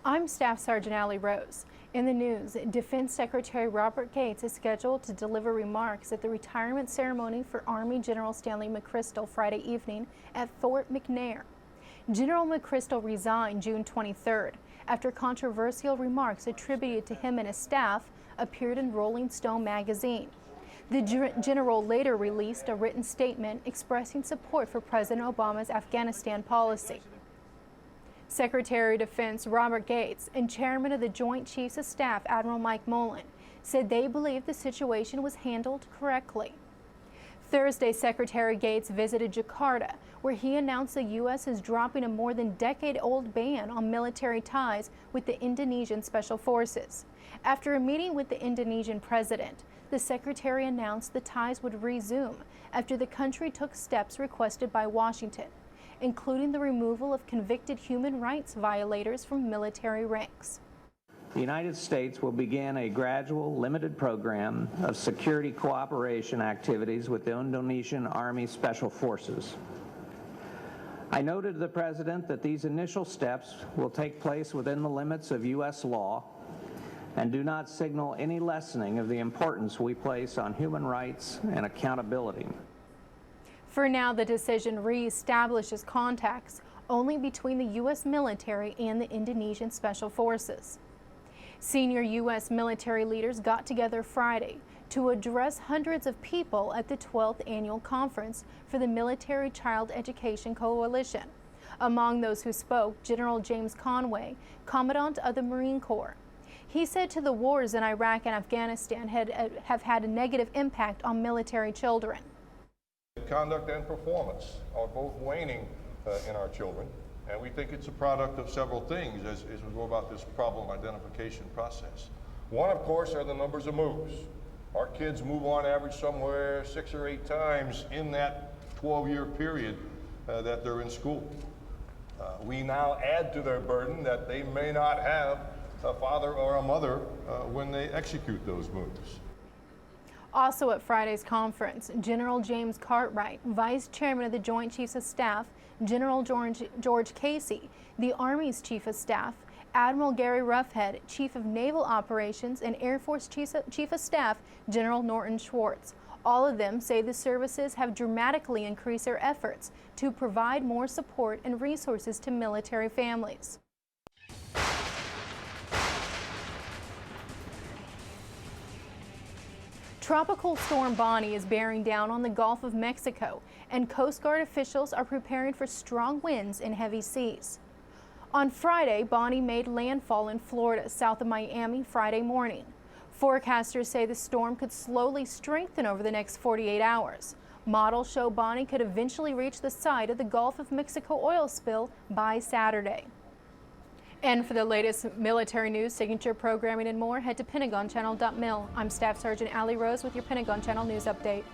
I'm Staff Sergeant Allie Rose. In the news, Defense Secretary Robert Gates is scheduled to deliver remarks at the retirement ceremony for Army General Stanley McChrystal Friday evening at Fort McNair. General McChrystal resigned June 23rd after controversial remarks attributed to him and his staff appeared in Rolling Stone magazine. The general later released a written statement expressing support for President Obama's Afghanistan policy. Secretary of Defense Robert Gates and Chairman of the Joint Chiefs of Staff Admiral Mike Mullen said they believe the situation was handled correctly. Thursday, Secretary Gates visited Jakarta, where he announced the U.S. is dropping a more than decade-old ban on military ties with the Indonesian Special Forces. After a meeting with the Indonesian president, the secretary announced the ties would resume after the country took steps requested by Washington, including the removal of convicted human rights violators from military ranks. The United States will begin a gradual, limited program of security cooperation activities with the Indonesian Army Special Forces. I noted to the President that these initial steps will take place within the limits of U.S. law and do not signal any lessening of the importance we place on human rights and accountability. For now, the decision reestablishes contacts only between the U.S. military and the Indonesian Special Forces. Senior U.S. military leaders got together Friday to address hundreds of people at the 12th annual conference for the Military Child Education Coalition. Among those who spoke, General James Conway, Commandant of the Marine Corps. He said the wars in Iraq and Afghanistan have had a negative impact on military children. Conduct and performance are both waning in our children, and we think it's a product of several things as we go about this problem identification process. One, of course, are the numbers of moves. Our kids move on average somewhere 6 or 8 times in that 12-year period that they're in school. We now add to their burden that they may not have a father or a mother when they execute those moves. Also at Friday's conference, General James Cartwright, Vice Chairman of the Joint Chiefs of Staff, General George Casey, the Army's Chief of Staff, Admiral Gary Roughead, Chief of Naval Operations, and Air Force Chief of Staff, General Norton Schwartz. All of them say the services have dramatically increased their efforts to provide more support and resources to military families. Tropical Storm Bonnie is bearing down on the Gulf of Mexico, and Coast Guard officials are preparing for strong winds and heavy seas. On Friday, Bonnie made landfall in Florida, south of Miami, Friday morning. Forecasters say the storm could slowly strengthen over the next 48 hours. Models show Bonnie could eventually reach the site of the Gulf of Mexico oil spill by Saturday. And for the latest military news, signature programming, and more, head to PentagonChannel.mil. I'm Staff Sergeant Allie Rose with your Pentagon Channel News Update.